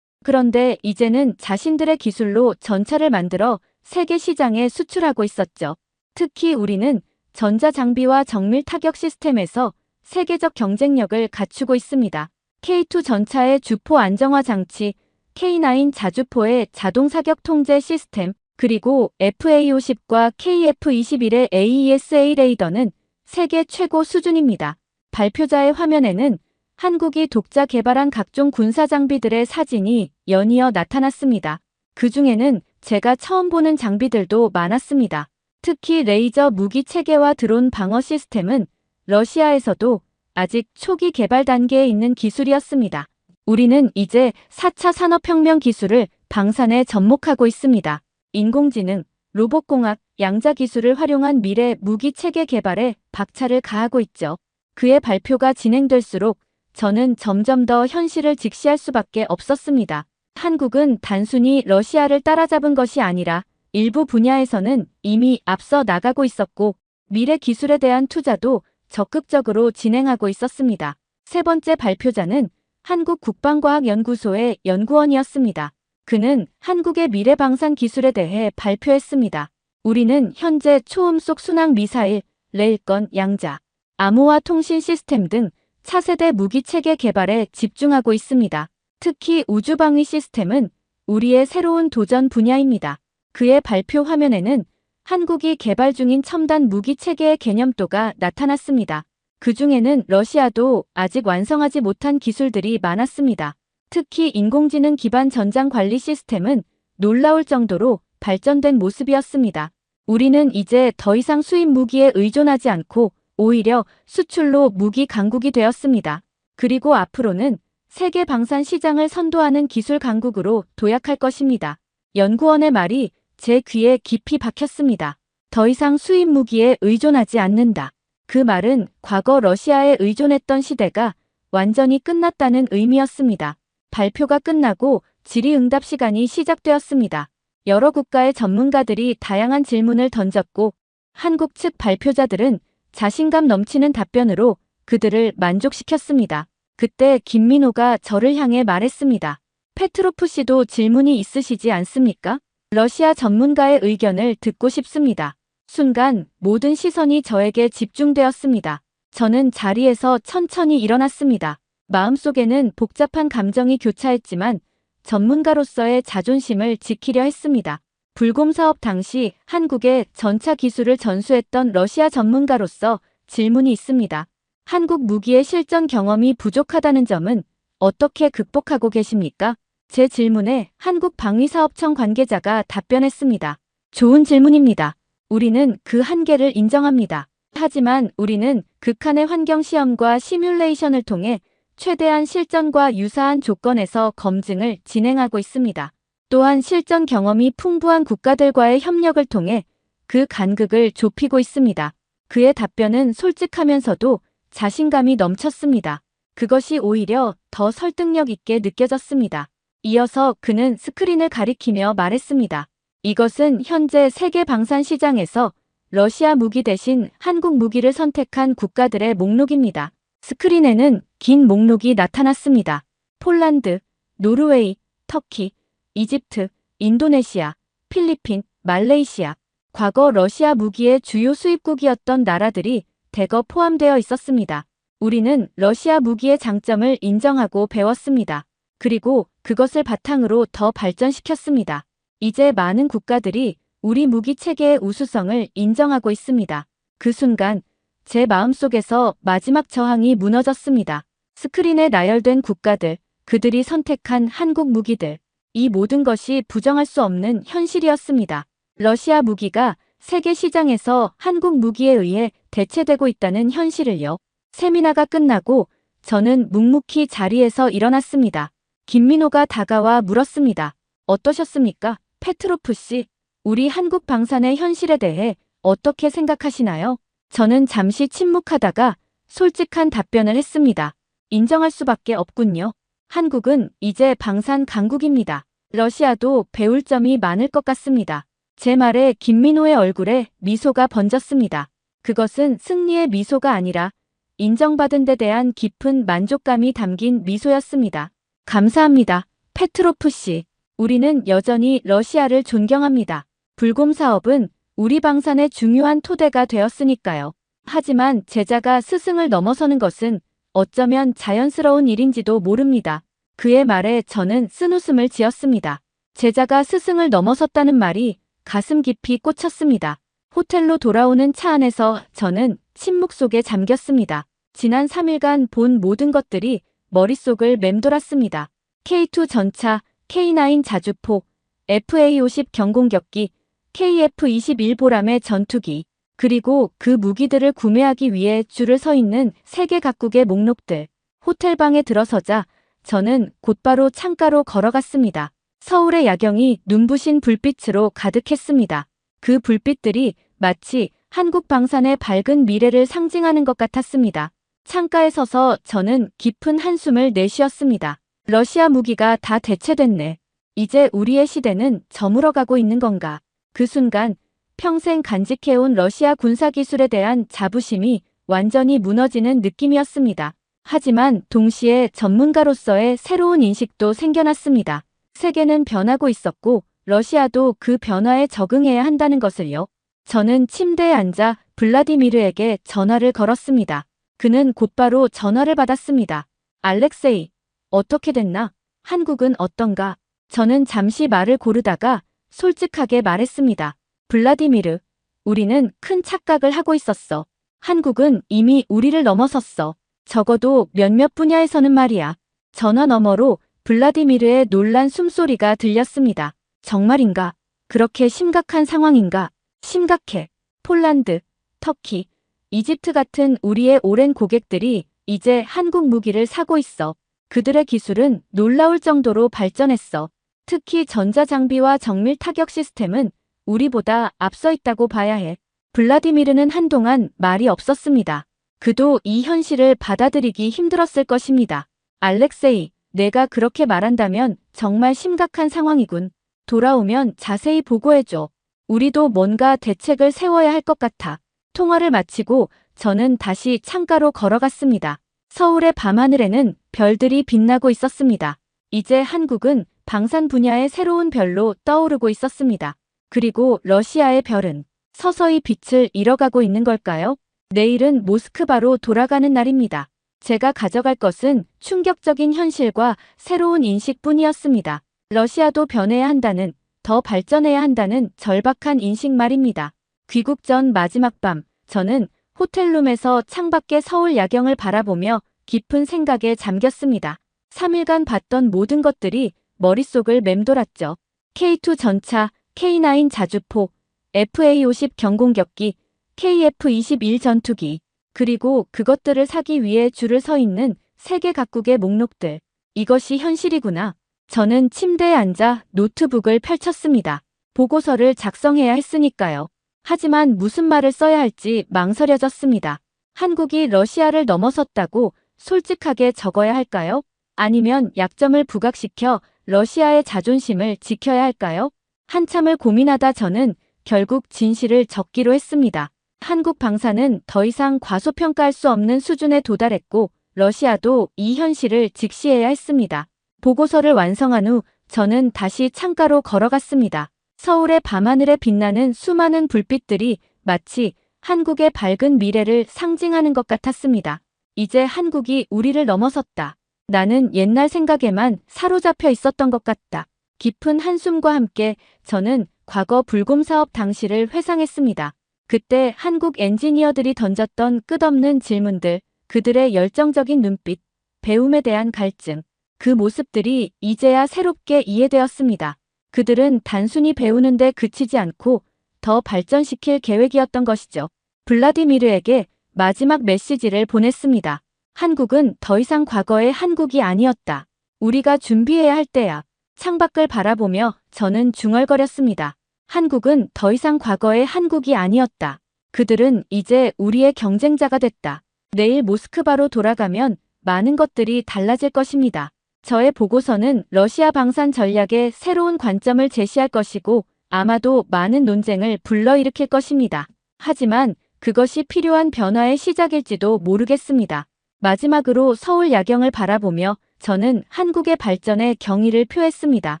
그런데 이제는 자신들의 기술로 전차를 만들어 세계 시장에 수출하고 있었죠. 특히 우리는 전자장비와 정밀 타격 시스템에서 세계적 경쟁력을 갖추고 있습니다. K2 전차의 주포 안정화 장치, K9 자주포의 자동 사격 통제 시스템, 그리고 FA50과 KF21의 AESA 레이더는 세계 최고 수준입니다. 발표자의 화면에는 한국이 독자 개발한 각종 군사 장비들의 사진이 연이어 나타났습니다. 그 중에는 제가 처음 보는 장비들도 많았습니다. 특히 레이저 무기 체계와 드론 방어 시스템은 러시아에서도 아직 초기 개발 단계에 있는 기술이었습니다. 우리는 이제 4차 산업혁명 기술을 방산에 접목하고 있습니다. 인공지능, 로봇공학, 양자 기술을 활용한 미래 무기 체계 개발에 박차를 가하고 있죠. 그의 발표가 진행될수록 저는 점점 더 현실을 직시할 수밖에 없었습니다. 한국은 단순히 러시아를 따라잡은 것이 아니라 일부 분야에서는 이미 앞서 나가고 있었고 미래 기술에 대한 투자도 적극적으로 진행하고 있었습니다. 세 번째 발표자는 한국국방과학연구소의 연구원이었습니다. 그는 한국의 미래 방산 기술에 대해 발표했습니다. 우리는 현재 초음속 순항 미사일, 레일건, 양자, 암호화 통신 시스템 등 차세대 무기 체계 개발에 집중하고 있습니다. 특히 우주방위 시스템은 우리의 새로운 도전 분야입니다. 그의 발표 화면에는 한국이 개발 중인 첨단 무기 체계의 개념도가 나타났습니다. 그 중에는 러시아도 아직 완성하지 못한 기술들이 많았습니다. 특히 인공지능 기반 전장 관리 시스템은 놀라울 정도로 발전된 모습이었습니다. 우리는 이제 더 이상 수입 무기에 의존하지 않고 오히려 수출로 무기 강국이 되었습니다. 그리고 앞으로는 세계 방산 시장을 선도하는 기술 강국으로 도약할 것입니다. 연구원의 말이 제 귀에 깊이 박혔습니다. 더 이상 수입 무기에 의존하지 않는다. 그 말은 과거 러시아에 의존했던 시대가 완전히 끝났다는 의미였습니다. 발표가 끝나고 질의응답 시간이 시작되었습니다. 여러 국가의 전문가들이 다양한 질문을 던졌고 한국 측 발표자들은 자신감 넘치는 답변으로 그들을 만족시켰습니다. 그때 김민호가 저를 향해 말했습니다. 페트로프 씨도 질문이 있으시지 않습니까? 러시아 전문가의 의견을 듣고 싶습니다. 순간 모든 시선이 저에게 집중되었습니다. 저는 자리에서 천천히 일어났습니다. 마음속에는 복잡한 감정이 교차했지만 전문가로서의 자존심을 지키려 했습니다. 불곰 사업 당시 한국의 전차 기술을 전수했던 러시아 전문가로서 질문이 있습니다. 한국 무기의 실전 경험이 부족하다는 점은 어떻게 극복하고 계십니까? 제 질문에 한국방위사업청 관계자가 답변했습니다. 좋은 질문입니다. 우리는 그 한계를 인정합니다. 하지만 우리는 극한의 환경 시험과 시뮬레이션을 통해 최대한 실전과 유사한 조건에서 검증을 진행하고 있습니다. 또한 실전 경험이 풍부한 국가들과의 협력을 통해 그 간극을 좁히고 있습니다. 그의 답변은 솔직하면서도 자신감이 넘쳤습니다. 그것이 오히려 더 설득력 있게 느껴졌습니다. 이어서 그는 스크린을 가리키며 말했습니다. 이것은 현재 세계 방산 시장에서 러시아 무기 대신 한국 무기를 선택한 국가들의 목록입니다. 스크린에는 긴 목록이 나타났습니다. 폴란드, 노르웨이, 터키, 이집트, 인도네시아, 필리핀, 말레이시아. 과거 러시아 무기의 주요 수입국이었던 나라들이 대거 포함되어 있었습니다. 우리는 러시아 무기의 장점을 인정하고 배웠습니다. 그리고 그것을 바탕으로 더 발전시켰습니다. 이제 많은 국가들이 우리 무기 체계의 우수성을 인정하고 있습니다. 그 순간 제 마음속에서 마지막 저항이 무너졌습니다. 스크린에 나열된 국가들, 그들이 선택한 한국 무기들. 이 모든 것이 부정할 수 없는 현실이었습니다. 러시아 무기가 세계 시장에서 한국 무기에 의해 대체되고 있다는 현실을요. 세미나가 끝나고 저는 묵묵히 자리에서 일어났습니다. 김민호가 다가와 물었습니다. 어떠셨습니까? 페트로프 씨, 우리 한국 방산의 현실에 대해 어떻게 생각하시나요? 저는 잠시 침묵하다가 솔직한 답변을 했습니다. 인정할 수밖에 없군요. 한국은 이제 방산 강국입니다. 러시아도 배울 점이 많을 것 같습니다. 제 말에 김민호의 얼굴에 미소가 번졌습니다. 그것은 승리의 미소가 아니라 인정받은 데 대한 깊은 만족감이 담긴 미소였습니다. 감사합니다. 페트로프 씨. 우리는 여전히 러시아를 존경합니다. 불곰 사업은 우리 방산의 중요한 토대가 되었으니까요. 하지만 제자가 스승을 넘어서는 것은 어쩌면 자연스러운 일인지도 모릅니다. 그의 말에 저는 쓴웃음을 지었습니다. 제자가 스승을 넘어섰다는 말이 가슴 깊이 꽂혔습니다. 호텔로 돌아오는 차 안에서 저는 침묵 속에 잠겼습니다. 지난 3일간 본 모든 것들이 머릿속을 맴돌았습니다. K2 전차, K9 자주포, FA-50 경공격기, KF-21 보람의 전투기, 그리고 그 무기들을 구매하기 위해 줄을 서 있는 세계 각국의 목록들. 호텔방에 들어서자 저는 곧바로 창가로 걸어갔습니다. 서울의 야경이 눈부신 불빛으로 가득했습니다. 그 불빛들이 마치 한국 방산의 밝은 미래를 상징하는 것 같았습니다. 창가에 서서 저는 깊은 한숨을 내쉬었습니다. 러시아 무기가 다 대체됐네. 이제 우리의 시대는 저물어가고 있는 건가. 그 순간 평생 간직해온 러시아 군사기술에 대한 자부심이 완전히 무너지는 느낌이었습니다. 하지만 동시에 전문가로서의 새로운 인식도 생겨났습니다. 세계는 변하고 있었고 러시아도 그 변화에 적응해야 한다는 것을요. 저는 침대에 앉아 블라디미르에게 전화를 걸었습니다. 그는 곧바로 전화를 받았습니다. 알렉세이, 어떻게 됐나? 한국은 어떤가? 저는 잠시 말을 고르다가 솔직하게 말했습니다. 블라디미르, 우리는 큰 착각을 하고 있었어. 한국은 이미 우리를 넘어섰어. 적어도 몇몇 분야에서는 말이야. 전화 너머로 블라디미르의 놀란 숨소리가 들렸습니다. 정말인가? 그렇게 심각한 상황인가? 심각해. 폴란드, 터키, 이집트 같은 우리의 오랜 고객들이 이제 한국 무기를 사고 있어. 그들의 기술은 놀라울 정도로 발전했어. 특히 전자장비와 정밀 타격 시스템은 우리보다 앞서 있다고 봐야 해. 블라디미르는 한동안 말이 없었습니다. 그도 이 현실을 받아들이기 힘들었을 것입니다. 알렉세이, 내가 그렇게 말한다면 정말 심각한 상황이군. 돌아오면 자세히 보고해줘. 우리도 뭔가 대책을 세워야 할 것 같아. 통화를 마치고 저는 다시 창가로 걸어갔습니다. 서울의 밤하늘에는 별들이 빛나고 있었습니다. 이제 한국은 방산 분야의 새로운 별로 떠오르고 있었습니다. 그리고 러시아의 별은 서서히 빛을 잃어가고 있는 걸까요? 내일은 모스크바로 돌아가는 날입니다. 제가 가져갈 것은 충격적인 현실과 새로운 인식뿐이었습니다. 러시아도 변해야 한다는, 더 발전해야 한다는 절박한 인식 말입니다. 귀국 전 마지막 밤, 저는 호텔룸에서 창밖의 서울 야경을 바라보며 깊은 생각에 잠겼습니다. 3일간 봤던 모든 것들이 머릿속을 맴돌았죠. K2 전차, K9 자주포, FA-50 경공격기, KF-21 전투기, 그리고 그것들을 사기 위해 줄을 서 있는 세계 각국의 목록들. 이것이 현실이구나. 저는 침대에 앉아 노트북을 펼쳤습니다. 보고서를 작성해야 했으니까요. 하지만 무슨 말을 써야 할지 망설여졌습니다. 한국이 러시아를 넘어섰다고 솔직하게 적어야 할까요? 아니면 약점을 부각시켜 러시아의 자존심을 지켜야 할까요? 한참을 고민하다 저는 결국 진실을 적기로 했습니다. 한국 방산은 더 이상 과소평가할 수 없는 수준에 도달했고 러시아도 이 현실을 직시해야 했습니다. 보고서를 완성한 후 저는 다시 창가로 걸어갔습니다. 서울의 밤하늘에 빛나는 수많은 불빛들이 마치 한국의 밝은 미래를 상징하는 것 같았습니다. 이제 한국이 우리를 넘어섰다. 나는 옛날 생각에만 사로잡혀 있었던 것 같다. 깊은 한숨과 함께 저는 과거 불곰 사업 당시를 회상했습니다. 그때 한국 엔지니어들이 던졌던 끝없는 질문들, 그들의 열정적인 눈빛, 배움에 대한 갈증, 그 모습들이 이제야 새롭게 이해되었습니다. 그들은 단순히 배우는데 그치지 않고 더 발전시킬 계획이었던 것이죠. 블라디미르에게 마지막 메시지를 보냈습니다. 한국은 더 이상 과거의 한국이 아니었다. 우리가 준비해야 할 때야. 창밖을 바라보며 저는 중얼거렸습니다. 한국은 더 이상 과거의 한국이 아니었다. 그들은 이제 우리의 경쟁자가 됐다. 내일 모스크바로 돌아가면 많은 것들이 달라질 것입니다. 저의 보고서는 러시아 방산 전략의 새로운 관점을 제시할 것이고 아마도 많은 논쟁을 불러일으킬 것입니다. 하지만 그것이 필요한 변화의 시작일지도 모르겠습니다. 마지막으로 서울 야경을 바라보며 저는 한국의 발전에 경의를 표했습니다.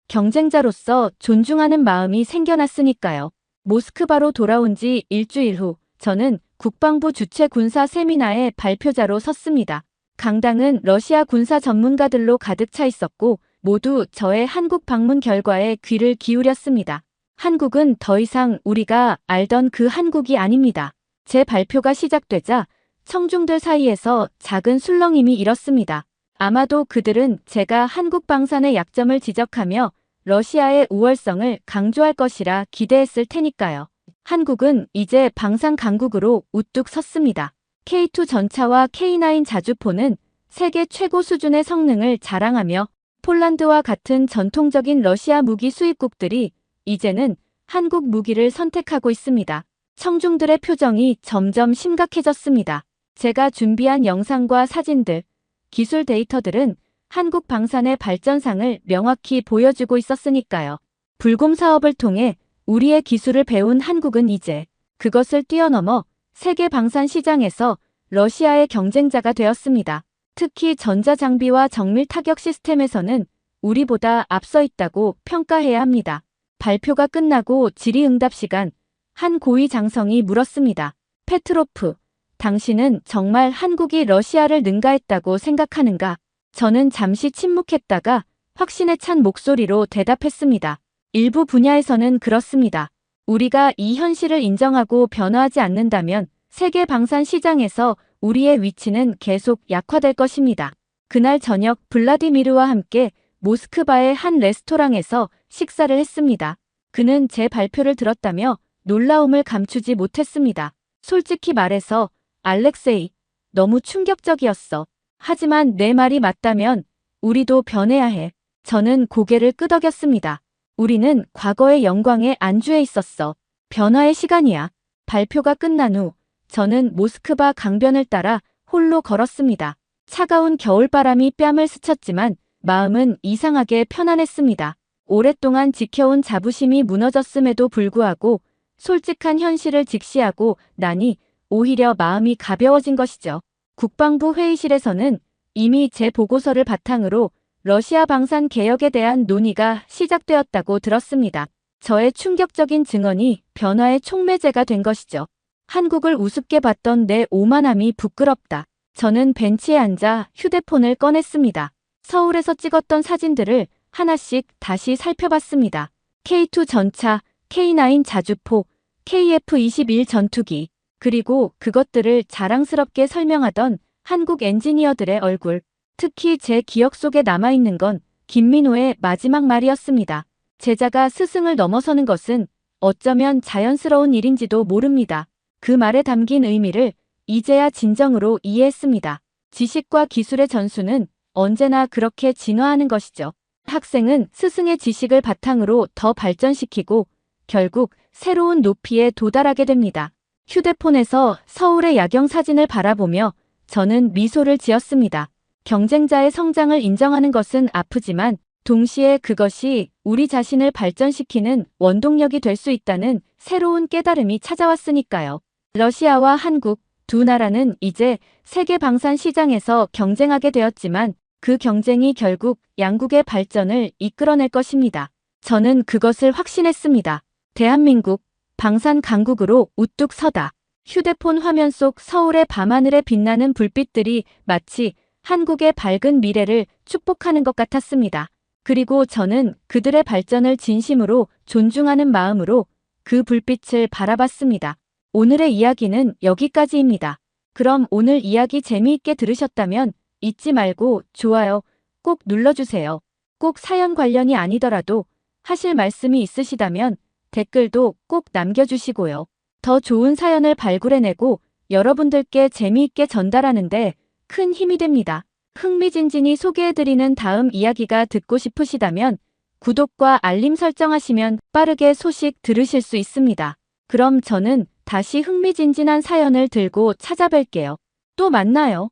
경쟁자로서 존중하는 마음이 생겨났으니까요. 모스크바로 돌아온 지 일주일 후 저는 국방부 주최 군사 세미나의 발표자로 섰습니다. 강당은 러시아 군사 전문가들로 가득 차 있었고 모두 저의 한국 방문 결과에 귀를 기울였습니다. 한국은 더 이상 우리가 알던 그 한국이 아닙니다. 제 발표가 시작되자 청중들 사이에서 작은 술렁임이 일었습니다. 아마도 그들은 제가 한국 방산의 약점을 지적하며 러시아의 우월성을 강조할 것이라 기대했을 테니까요. 한국은 이제 방산 강국으로 우뚝 섰습니다. K2 전차와 K9 자주포는 세계 최고 수준의 성능을 자랑하며 폴란드와 같은 전통적인 러시아 무기 수입국들이 이제는 한국 무기를 선택하고 있습니다. 청중들의 표정이 점점 심각해졌습니다. 제가 준비한 영상과 사진들, 기술 데이터들은 한국 방산의 발전상을 명확히 보여주고 있었으니까요. 불곰 사업을 통해 우리의 기술을 배운 한국은 이제 그것을 뛰어넘어 세계 방산 시장에서 러시아의 경쟁자가 되었습니다. 특히 전자장비와 정밀 타격 시스템에서는 우리보다 앞서 있다고 평가해야 합니다. 발표가 끝나고 질의응답 시간, 한 고위 장성이 물었습니다. 페트로프, 당신은 정말 한국이 러시아를 능가했다고 생각하는가? 저는 잠시 침묵했다가 확신에 찬 목소리로 대답했습니다. 일부 분야에서는 그렇습니다. 우리가 이 현실을 인정하고 변화하지 않는다면 세계 방산 시장에서 우리의 위치는 계속 약화될 것입니다. 그날 저녁 블라디미르와 함께 모스크바의 한 레스토랑에서 식사를 했습니다. 그는 제 발표를 들었다며 놀라움을 감추지 못했습니다. 솔직히 말해서 알렉세이, 너무 충격적이었어. 하지만 내 말이 맞다면 우리도 변해야 해. 저는 고개를 끄덕였습니다. 우리는 과거의 영광에 안주해 있었어. 변화의 시간이야. 발표가 끝난 후 저는 모스크바 강변을 따라 홀로 걸었습니다. 차가운 겨울바람이 뺨을 스쳤지만 마음은 이상하게 편안했습니다. 오랫동안 지켜온 자부심이 무너졌음에도 불구하고 솔직한 현실을 직시하고 나니 오히려 마음이 가벼워진 것이죠. 국방부 회의실에서는 이미 제 보고서를 바탕으로 러시아 방산 개혁에 대한 논의가 시작되었다고 들었습니다. 저의 충격적인 증언이 변화의 촉매제가 된 것이죠. 한국을 우습게 봤던 내 오만함이 부끄럽다. 저는 벤치에 앉아 휴대폰을 꺼냈습니다. 서울에서 찍었던 사진들을 하나씩 다시 살펴봤습니다. K2 전차, K9 자주포, KF-21 전투기, 그리고 그것들을 자랑스럽게 설명하던 한국 엔지니어들의 얼굴. 특히 제 기억 속에 남아있는 건 김민호의 마지막 말이었습니다. 제자가 스승을 넘어서는 것은 어쩌면 자연스러운 일인지도 모릅니다. 그 말에 담긴 의미를 이제야 진정으로 이해했습니다. 지식과 기술의 전수는 언제나 그렇게 진화하는 것이죠. 학생은 스승의 지식을 바탕으로 더 발전시키고 결국 새로운 높이에 도달하게 됩니다. 휴대폰에서 서울의 야경 사진을 바라보며 저는 미소를 지었습니다. 경쟁자의 성장을 인정하는 것은 아프지만 동시에 그것이 우리 자신을 발전시키는 원동력이 될 수 있다는 새로운 깨달음이 찾아왔으니까요. 러시아와 한국 두 나라는 이제 세계 방산 시장에서 경쟁하게 되었지만 그 경쟁이 결국 양국의 발전을 이끌어낼 것입니다. 저는 그것을 확신했습니다. 대한민국, 방산 강국으로 우뚝 서다. 휴대폰 화면 속 서울의 밤하늘에 빛나는 불빛들이 마치 한국의 밝은 미래를 축복하는 것 같았습니다. 그리고 저는 그들의 발전을 진심으로 존중하는 마음으로 그 불빛을 바라봤습니다. 오늘의 이야기는 여기까지입니다. 그럼 오늘 이야기 재미있게 들으셨다면 잊지 말고 좋아요 꼭 눌러주세요. 꼭 사연 관련이 아니더라도 하실 말씀이 있으시다면 댓글도 꼭 남겨주시고요. 더 좋은 사연을 발굴해내고 여러분들께 재미있게 전달하는데 큰 힘이 됩니다. 흥미진진히 소개해드리는 다음 이야기가 듣고 싶으시다면 구독과 알림 설정하시면 빠르게 소식 들으실 수 있습니다. 그럼 저는 다시 흥미진진한 사연을 들고 찾아뵐게요. 또 만나요.